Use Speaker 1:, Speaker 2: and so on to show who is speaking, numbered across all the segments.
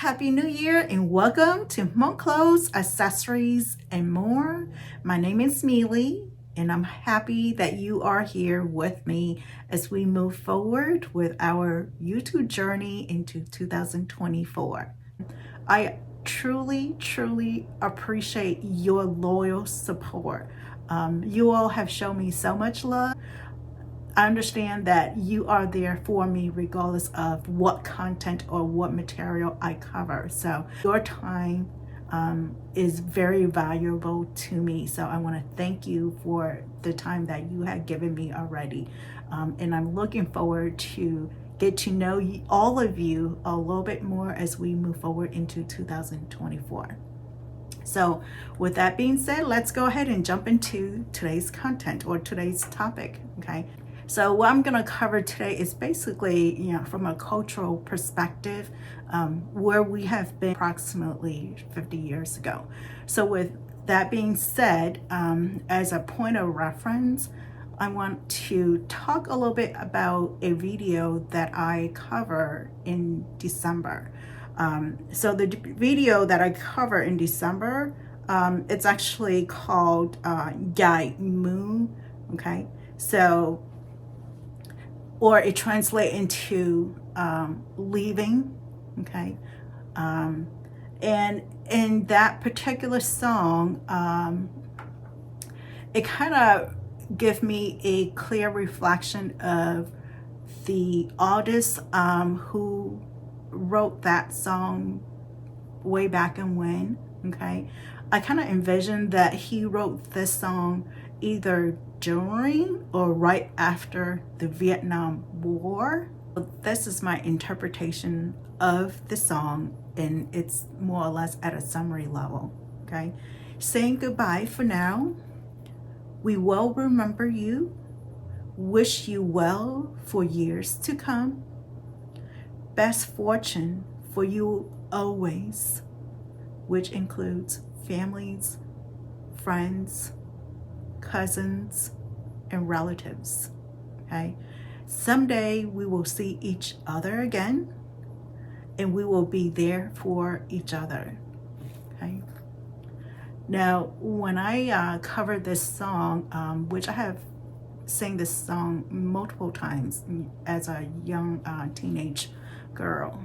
Speaker 1: Happy New Year and welcome to Hmong Clothes, Accessories, and More. My name is Mealy and I'm happy that you are here with me as we move forward with our YouTube journey into 2024. I truly appreciate your loyal support. You all have shown me so much love. I understand that you are there for me regardless of what content or what material I cover. So your time is very valuable to me. So I want to thank you for the time that you have given me already. And I'm looking forward to get to know all of you a little bit more as we move forward into 2024. So with that being said, let's go ahead and jump into today's content or today's topic, okay? So what I'm going to cover today is basically, from a cultural perspective, where we have been approximately 50 years ago. So with that being said, as a point of reference, I want to talk a little bit about a video that I cover in December. So the video that I cover in December, it's actually called Gai Mu, okay? So, or it translates into leaving, okay? And in that particular song, it kind of gives me a clear reflection of the artist who wrote that song way back in when, okay? I kind of envisioned that he wrote this song either during or right after the Vietnam War. This is my interpretation of the song, and it's more or less at a summary level, okay? Saying goodbye for now. We will remember you, wish you well for years to come. Best fortune for you always, which includes families, friends, cousins, and relatives, okay? Someday we will see each other again, and we will be there for each other, okay? Now, when I covered this song, which I have sang this song multiple times as a young teenage girl,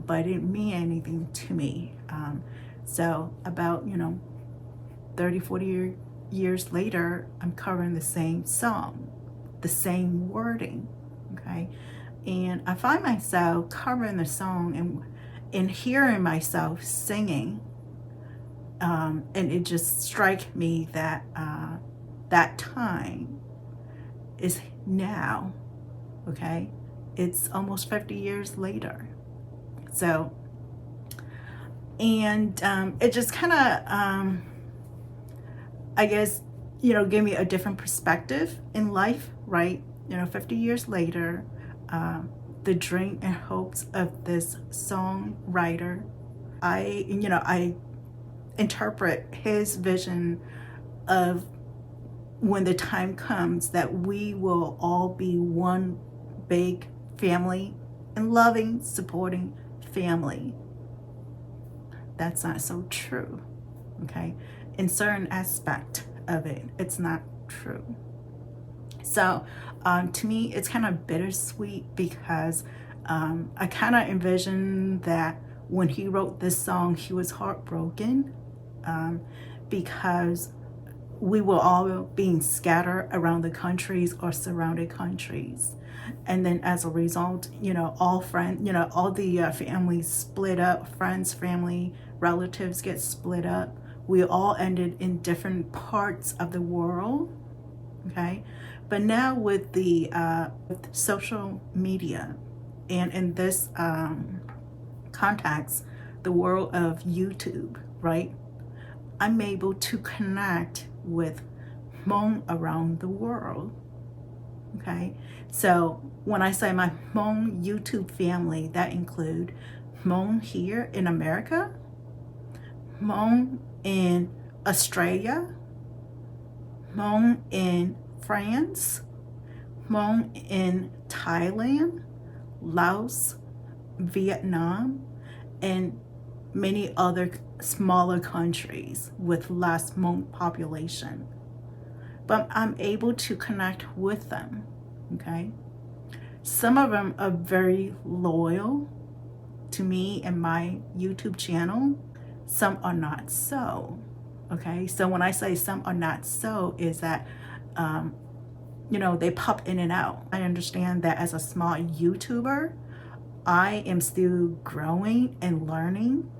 Speaker 1: but it didn't mean anything to me. So about 30-40 years later, I'm covering the same song, the same wording, okay? And I find myself covering the song and hearing myself singing, and it just strikes me that that time is now, okay? It's almost 50 years later. So, and it just kind of, I guess, gave me a different perspective in life, right? 50 years later, the dream and hopes of this songwriter, I interpret his vision of when the time comes that we will all be one big family and loving, supporting family. That's not so true, okay? In certain aspect of it, it's not true. So to me, it's kind of bittersweet because I kind of envision that when he wrote this song, he was heartbroken because we were all being scattered around the countries or surrounded countries. And then as a result, all the families split up, friends, family, relatives get split up. We all ended in different parts of the world, okay? But now with the with social media and in this context, the world of YouTube, right? I'm able to connect with Hmong around the world, okay? So when I say my Hmong YouTube family, that include Hmong here in America, Hmong in Australia, Hmong in France, Hmong in Thailand, Laos, Vietnam, and many other smaller countries with less Hmong population. But I'm able to connect with them, okay? Some of them are very loyal to me and my YouTube channel. Some are not so, okay? So when I say some are not so, is that, they pop in and out. I understand that as a small YouTuber, I am still growing and learning,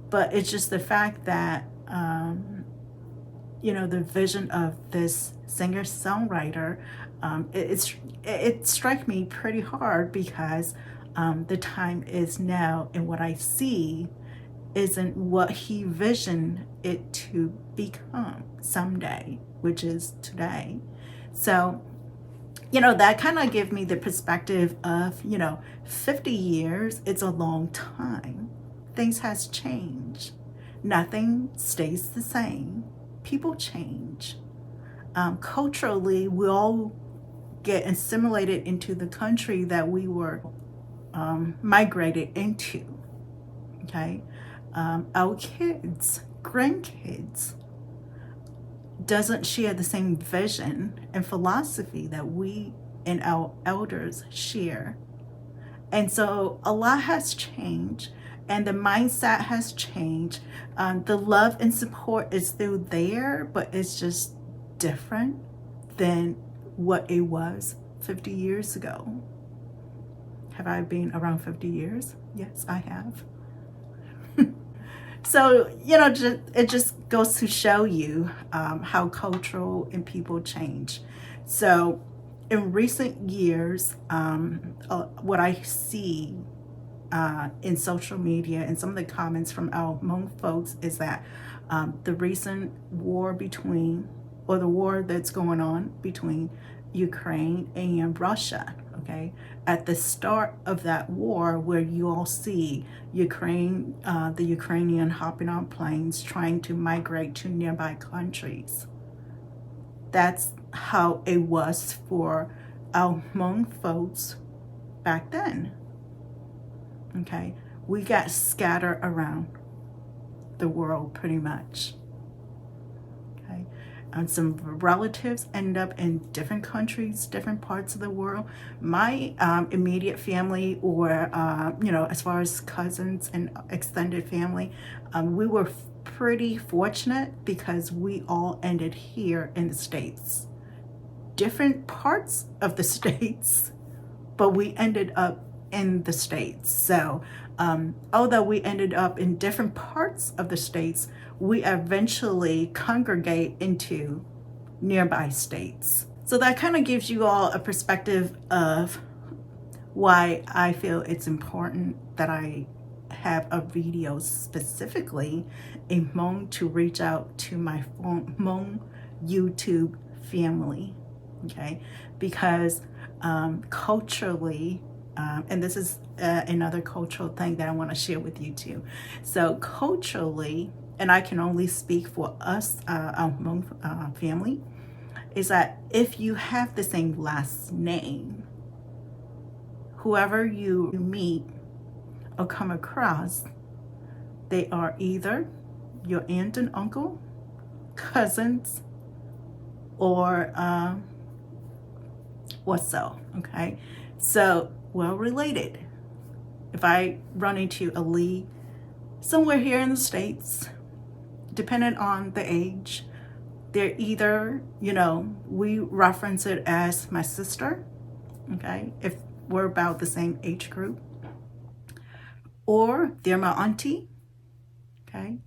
Speaker 1: but it's just the fact that, the vision of this singer-songwriter, it struck me pretty hard because the time is now, and what I see isn't what he visioned it to become someday, which is today. So, that kind of gives me the perspective of, 50 years, it's a long time. Things has changed. Nothing stays the same. People change. Culturally, we all get assimilated into the country that we were migrated into. Okay, our kids, grandkids, doesn't share the same vision and philosophy that we and our elders share. And so a lot has changed, and the mindset has changed. The love and support is still there, but it's just different than what it was 50 years ago. Have I been around 50 years? Yes, I have. So, it just goes to show you how cultural and people change. So in recent years, what I see in social media and some of the comments from our Hmong folks is that the recent war the war that's going on between Ukraine and Russia, okay? At the start of that war, where you all see the Ukrainian hopping on planes trying to migrate to nearby countries. That's how it was for our Hmong folks back then. Okay, we got scattered around the world pretty much. Okay, and some relatives end up in different countries, different parts of the world. My immediate family, or as far as cousins and extended family, we were pretty fortunate because we all ended here in the States. Different parts of the States, but we ended up in the States. So although we ended up in different parts of the States, we eventually congregate into nearby states. So that kind of gives you all a perspective of why I feel it's important that I have a video specifically in Hmong to reach out to my Hmong YouTube family, okay? Because culturally, and this is another cultural thing that I want to share with you too. So culturally, and I can only speak for us, our Hmong family, is that if you have the same last name, whoever you meet or come across, they are either your aunt and uncle, cousins, or so, okay? So, well related. If I run into a Lee somewhere here in the States, depending on the age, they're either, we reference it as my sister, okay, if we're about the same age group, or they're my auntie, okay?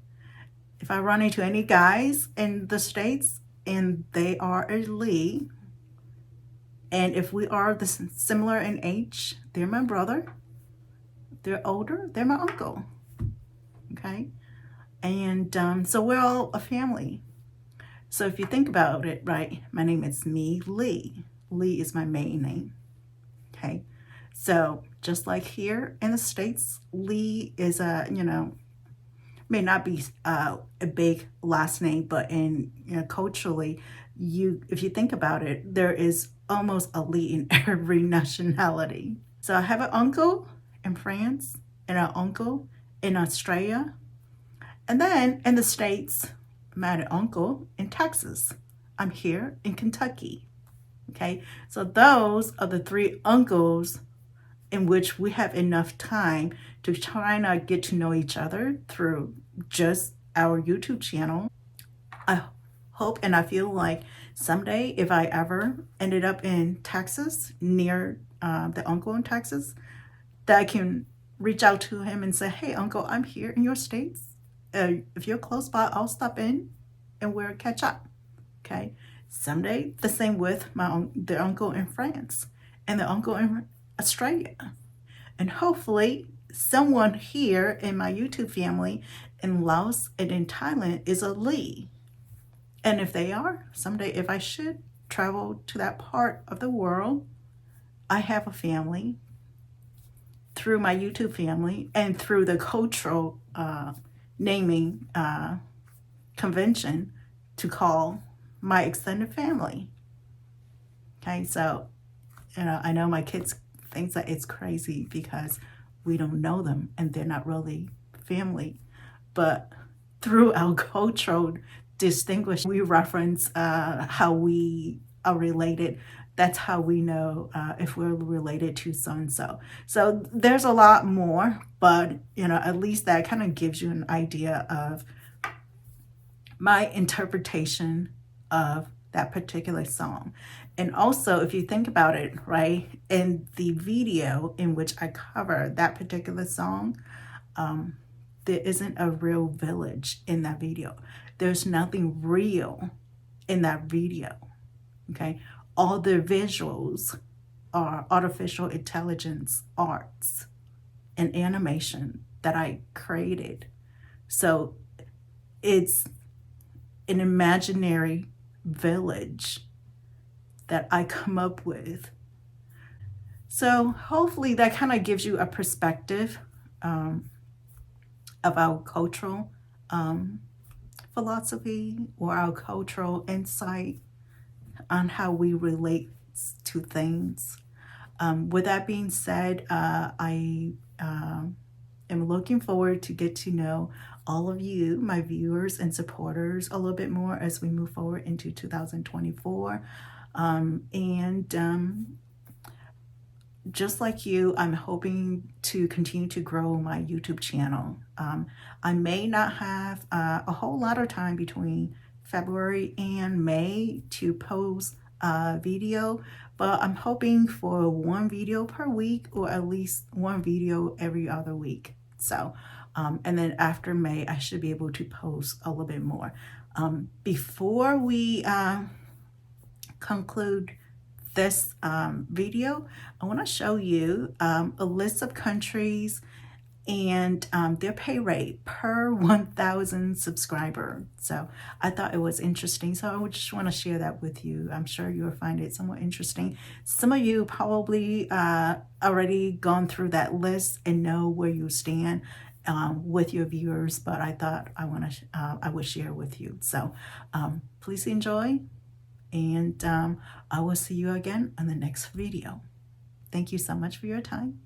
Speaker 1: If I run into any guys in the States and they are a Lee, and if we are similar in age, they're my brother. They're older, they're my uncle, okay? And so we're all a family. So if you think about it, right, my name is Lee. Lee is my main name, okay? So just like here in the States, Lee is may not be a big last name, but in culturally, if you think about it, there is almost a Lee in every nationality. So I have an uncle in France and an uncle in Australia, And then in the States, my uncle in Texas. I'm here in Kentucky. Okay, so those are the three uncles in which we have enough time to try and get to know each other through just our YouTube channel. I hope and I feel like someday, if I ever ended up in Texas, near the uncle in Texas, that I can reach out to him and say, hey, uncle, I'm here in your states. If you're close by, I'll stop in and we'll catch up. Okay. Someday, the same with the uncle in France and the uncle in Australia. And hopefully, someone here in my YouTube family in Laos and in Thailand is a Lee. And if they are, someday, if I should travel to that part of the world, I have a family through my YouTube family and through the cultural naming convention to call my extended family. Okay, so I know my kids think that it's crazy because we don't know them and they're not really family, but through our cultural distinguish, we reference how we are related. That's how we know if we're related to so and so. So there's a lot more, but at least that kind of gives you an idea of my interpretation of that particular song. And also, if you think about it, right, in the video in which I cover that particular song, there isn't a real village in that video. There's nothing real in that video, okay? All the visuals are artificial intelligence arts and animation that I created. So it's an imaginary village that I come up with. So hopefully that kind of gives you a perspective of our cultural philosophy or our cultural insight on how we relate to things. With that being said, I am looking forward to get to know all of you, my viewers and supporters, a little bit more as we move forward into 2024. Just like you, I'm hoping to continue to grow my YouTube channel. I may not have a whole lot of time between February and May to post a video, but I'm hoping for one video per week or at least one video every other week. So, and then after May, I should be able to post a little bit more. Before we conclude this video, I want to show you a list of countries and their pay rate per 1,000 subscriber. So I thought it was interesting. So I would just want to share that with you. I'm sure you'll find it somewhat interesting. Some of you probably already gone through that list and know where you stand with your viewers, but I thought I would share with you. So please enjoy, and I will see you again on the next video. Thank you so much for your time.